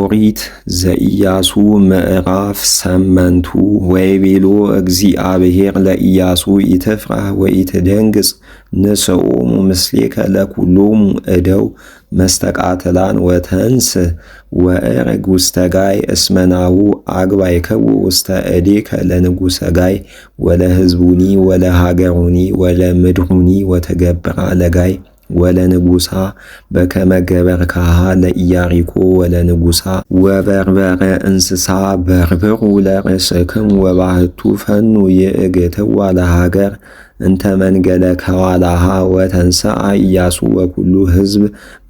ኦሪት ዘኢያሱ ምዕራፍ 8 ወይቤሎ እግዚአብሔር ለኢያሱ ኢትፍራህ ወኢትደንግጽ ንስኦሙ ምስሌከ ለኩሎሙ እደው መስተቃትላን ወተንስ ወእርግ ውስተ ጋይ እስመናሁ አግባይከው ውስተ እዴከ ለንጉሠ ጋይ ወለሕዝቡኒ ወለሃገሩኒ ወለምድሩኒ ወተገብራ ለጋይ ወለንጉሳ በከመ ገበርካሃ ለኢያሪኮ ወለንጉሳ ወበርበረ እንስሳ በርብሩ ለርእስክሙ ወባሕቱ ፈኑ ይእግትዋ ለሃገር እንተ መንገለ ከዋላሃ ወተንሥአ ኢያሱ ወኩሉ ሕዝብ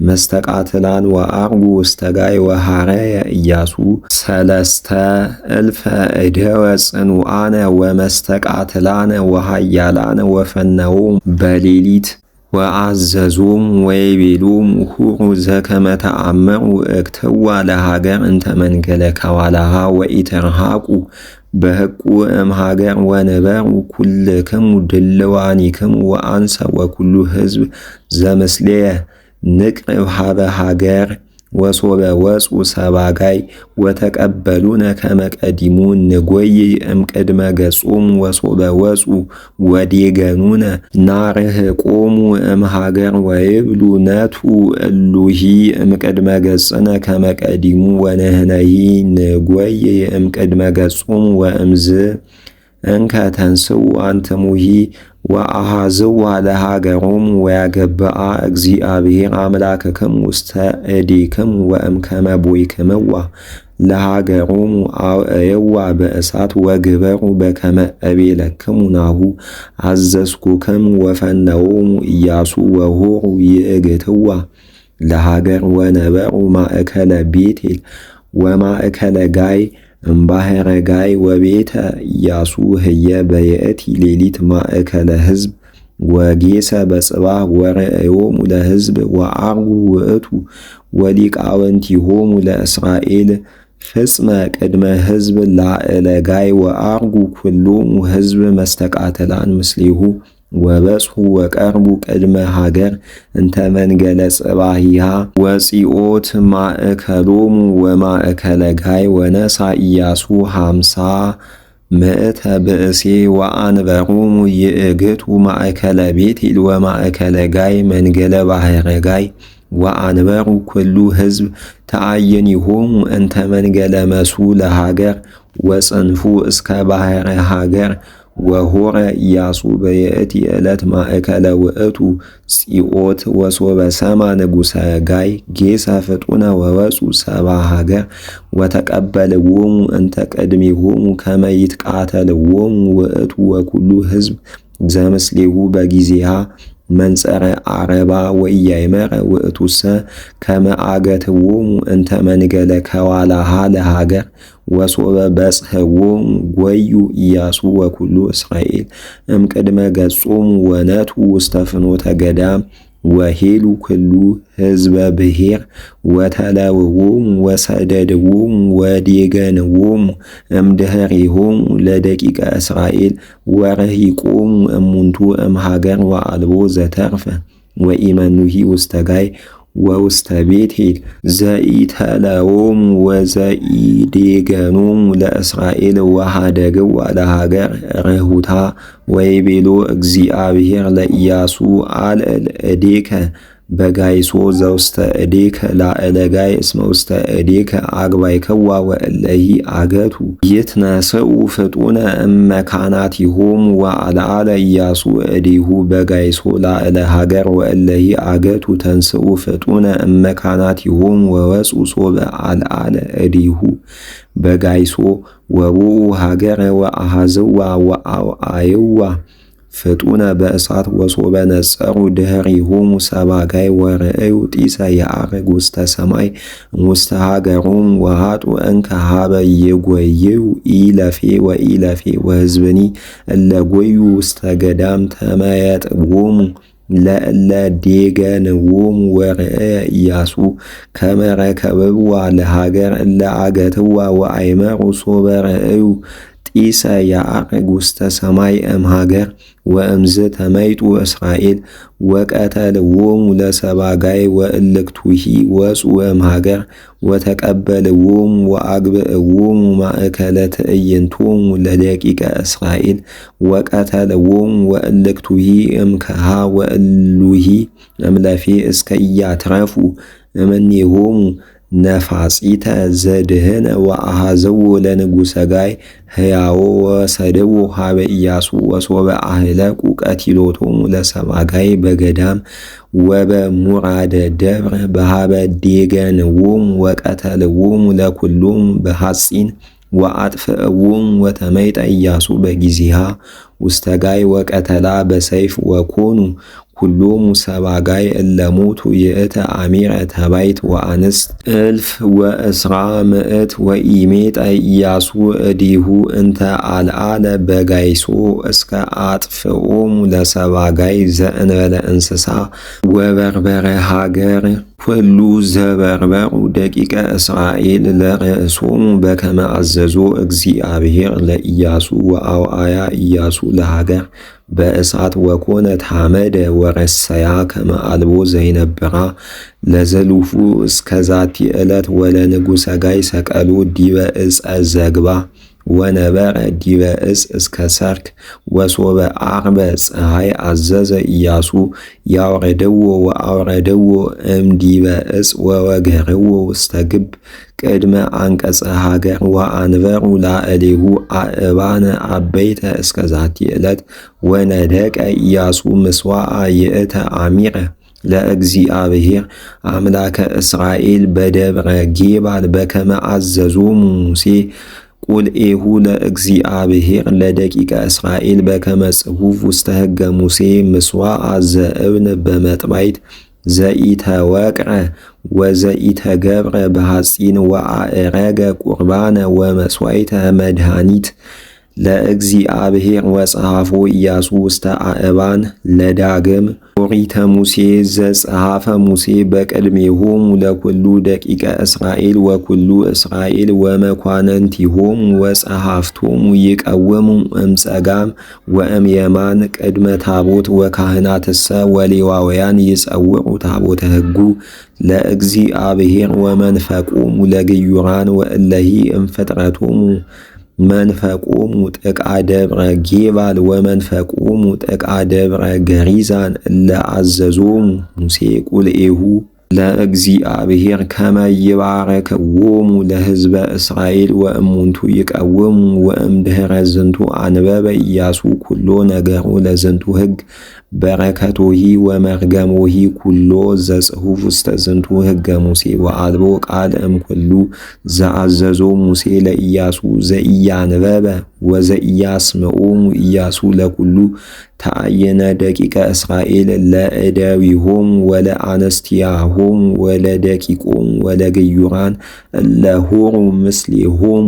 መስተቃትላን ወአርጉ ውስተ ጋይ ወሐረየ ኢያሱ 3,000 እደወ ጽኑዓነ ወመስተቃትላነ ወሃያላነ ወፈነዎሙ በሌሊት ወአዘዞሙ ወይቤሎሙ ሁሩ ዘከመ ተአምሩ እክትዋ ለሃገር እንተ መንገለ ከዋላሃ ወኢትርሐቁ በሕቁ እምሃገር ወንበሩ ኩልክሙ ድልዋኒክሙ ወአንሰ ወኩሉ ሕዝብ ዘምስሌየ ንቅርብ ሀበ ሃገር ወሶበ ወፁ ሰባጋይ ወተቀበሉነ ከመ ቀዲሙ ንጐይ እምቅድመ ገጾሙ ወሶበ ወፁ ወዴገኑነ ናርሕቆሙ እምሃገር ወይብሉ ነቱ እሉሂ እምቅድመ ገጽነ ከመ ቀዲሙ ወንሕነሂ ንጐይ እምቅድመ ገጾሙ ወእምዝ እንከ ተንሥኡ አንትሙሂ ወአኀዝዋ ለሃገሮሙ ወያገብአ እግዚአብሔር አምላክክሙ ውስተ እዴክሙ ወእምከመ ቦይክምዋ ለሃገሮሙ አውዕይዋ በእሳት ወግበሩ በከመ እቤለክሙ ናሁ አዘዝኩክሙ ወፈነዎሙ ኢያሱ ወሖሩ ይእግትዋ ለሃገር ወነበሩ ማእከለ ቤቴል ወማእከለ ጋይ እምባሕረ ጋይ ወቤተ ኢያሱ ህየ በየእቲ ሌሊት ማእከለ ሕዝብ ወጌሰ በጽባሕ ወርእዮሙ ለሕዝብ ወአርጉ ውእቱ ወሊቃውንቲሆሙ ለእስራኤል ፍጽመ ቅድመ ሕዝብ ላዕለ ጋይ ወአርጉ ኩሎሙ ሕዝብ መስተቃትላን ምስሌሁ ወበጽሑ ወቀርቡ ቅድመ ሃገር እንተ መንገለ ጽባሂሃ ወፂኦት ማእከሎሙ ወማእከለ ጋይ ወነሣ ኢያሱ 50 ምእተ ብእሴ ወአንበሮሙ ይእግቱ ማእከለ ቤቴል ወማእከለ ጋይ መንገለ ባሕረ ጋይ ወአንበሩ ኩሉ ሕዝብ ተአየኒሆሙ እንተ መንገለ መስሑ ለሃገር ወጽንፉ እስከ ባሕረ ሃገር ወሖረ ኢያሱ በየእቲ ዕለት ማእከለ ውእቱ ፂኦት ወሶበ ሰማ ንጉሠ ጋይ ጌሰ ፍጡነ ወወፁ ሰባ ሃገር ወተቀበልዎሙ እንተ ቅድሜሆሙ ከመ ይትቃተልዎሙ ውእቱ ወኩሉ ሕዝብ ዘምስሌሁ በጊዜሃ መንጸረ ዓረባ ወኢያእመረ ውእቱሰ ከመ አገትዎሙ እንተ መንገለ ከዋላሃ ለሃገር ወሶበ በጽሕዎሙ ጐዩ ኢያሱ ወኩሉ እስራኤል እምቅድመ ገጾሙ ወነቱ ውስተ ፍኖተ ገዳም ወሄሉ ኩሉ ሕዝበ ብሔር ወተለውዎሙ ወሰደድዎሙ ወዴገንዎሙ እምድኅሬሆሙ ለደቂቀ እስራኤል ወረሂቆሙ እሙንቱ እምሃገር ወአልቦ ዘተርፈ ወኢመኑሂ ውስተ ጋይ ወውስተ ቤቴል ዘኢተለዎሙ ወዘኢዴገኖሙ ለእስራኤል ወኀደግዋ ለሃገር ርሑታ ወይቤሎ እግዚአብሔር ለኢያሱ አልዕል እዴከ በጋይሶ ዘውስተ እዴከ ላዕለ ጋይ እስመ ውስተ እዴከ አግባይከዋ ወእለሂ አገቱ ይትነስኡ ፍጡነ እመካናቲሆሙ ወአልዓለ ኢያሱ እዴሁ በጋይሶ ላዕለ ሃገር ወእለሂ አገቱ ተንስኡ ፍጡነ እመካናቲሆሙ ወወፁ ሶበ አልዓለ እዴሁ በጋይሶ ወቦኡ ሃገረ ወአኀዝዋ ወአውዓይዋ ፍጡነ በእሳት ወሶበ ነጸሩ ድኅሬሆሙ ሰባጋይ ወርእዩ ጢሰ የዐርግ ውስተ ሰማይ ውስተ ሃገሮሙ ወሃጡ እንከ ሀበ ይጐይዩ ኢለፌ ወኢለፌ ወሕዝብኒ እለ ጐዩ ውስተ ገዳም ተመየጥዎሙ ለእለ ዴገንዎሙ ወርእየ ኢያሱ ከመ ረከብዋ ለሃገር እለ አገትዋ ወአይመሩ ሶበ ርእዩ ጢሰ ያዕርግ ውስተ ሰማይ እምሃገር ወእምዝ ተመይጡ እስራኤል ወቀተልዎሙ ለሰባጋይ ወእልክቱሂ ወፁ እምሃገር ወተቀበልዎሙ ወአግብእዎሙ ማእከለ ትዕይንቶሙ ለደቂቀ እስራኤል ወቀተልዎሙ ወእልክቱሂ እምከሃ ወእሉሂ እምለፌ እስከ ኢያትረፉ እምኔሆሙ ነፋጺተ ዘድህነ ወአሃዘዎ ለንጉሠ ጋይ ሕያዎ ወሰደዎ ሀበ ኢያሱ ወሶበ አህለቁ ቀቲሎቶሙ ለሰባጋይ በገዳም ወበሙራደ ደብረ በሃበ ዴገንዎሙ ወቀተልዎሙ ለኩሎሙ በሐጺን ወአጥፍእዎሙ ወተመይጠ ኢያሱ በጊዜሃ ውስተ ጋይ ወቀተላ በሰይፍ ወኮኑ ኩሎሙ ሰባጋይ እለሞቱ ይእተ አሚረ ተባይት ወአንስት እልፍ ወእስራ ምእት ወኢሜጠ ኢያሱ እዲሁ እንተ አልዓለ በጋይሶ እስከ አጥፍኦሙ ለሰባጋይ ዘእንበለ እንስሳ ወበርበረ ሃገር ኩሉ ዘበርበሩ ደቂቀ እስራኤል ለርእሶሙ በከመ አዘዞ እግዚአብሔር ለኢያሱ ወአውአያ ኢያሱ ለሃገር በእሳት ወኮነት ሐመደ ወረሰያ ከመ አልቦ ዘይነብራ ለዘሉፉ እስከ ዛቲ ዕለት ወለንጉሠ ጋይ ሰቀሉ ዲበ ዕፀ ዘግባ ወነበረ ዲበ ዕፅ እስከ ሰርክ ወሶበ አርበ ፀሐይ አዘዘ ኢያሱ ያውረደዎ ወአውረደዎ እምዲበ ዕፅ ወወገርዎ ውስተ ግብ ቅድመ አንቀጸ ሃገር ወአንበሩ ላዕሌሁ አእባነ አበይተ እስከ ዛቲ ዕለት ወነደቀ ኢያሱ ምስዋዓ ይእተ አሚረ ለእግዚአብሔር አምላከ እስራኤል በደብረ ጌባል በከመ አዘዞሙ ሙሴ ቁልኤሁ ለእግዚአብሔር ለደቂቀ እስራኤል በከመ ጽሑፍ ውስተ ሕገ ሙሴ ምስዋዓ ዘእብን በመጥባይት ዘኢተወቅረ ወዘኢተገብረ በሐጺን ወአእረገ ቁርባነ ወመሥዋዕተ መድኃኒት ለእግዚአብሔር ወጸሐፎ ኢያሱ ውስተ አእባን ለዳግም ኦሪተ ሙሴ ዘጸሐፈ ሙሴ በቅድሜሆሙ ለኩሉ ደቂቀ እስራኤል ወኩሉ እስራኤል ወመኳንንቲሆሙ ወጸሐፍቶሙ ይቀውሙ እምጸጋም ወእምየማን ቅድመ ታቦት ወካህናትሰ ወሌዋውያን ይጸውዑ ታቦተ ሕጉ ለእግዚአብሔር ወመንፈቆሙ ለግዩራን ወእለሂ እምፍጥረቶሙ መንፈቆሙ ጥቃ ደብረ ጌባል ወመንፈቆሙ ጥቃ ደብረ ገሪዛን ለአዘዞሙ ሙሴ ቁልኤሁ ለእግዚአብሔር ከመ ይባርክዎሙ ለሕዝበ እስራኤል ወእሙንቱ ይቀውሙ ወእምድኅረ ዝንቱ አንበበ ኢያሱ ኩሎ ነገሩ ለዝንቱ ሕግ በረከቶሂ ወመርገሞሂ ኩሎ ዘጽሑፍ ውስተ ዝንቱ ሕገ ሙሴ ወአልቦ ቃል እምኩሉ ዘአዘዞ ሙሴ ለኢያሱ ዘኢያንበበ ወዘኢያስምዖሙ ኢያሱ ለኩሉ ተአየነ ደቂቀ እስራኤል ለእደዊሆሙ ወለአንስቲያሆሙ ወለደቂቆሙ ወለግዩራን እለ ሆሩ ምስሌሆሙ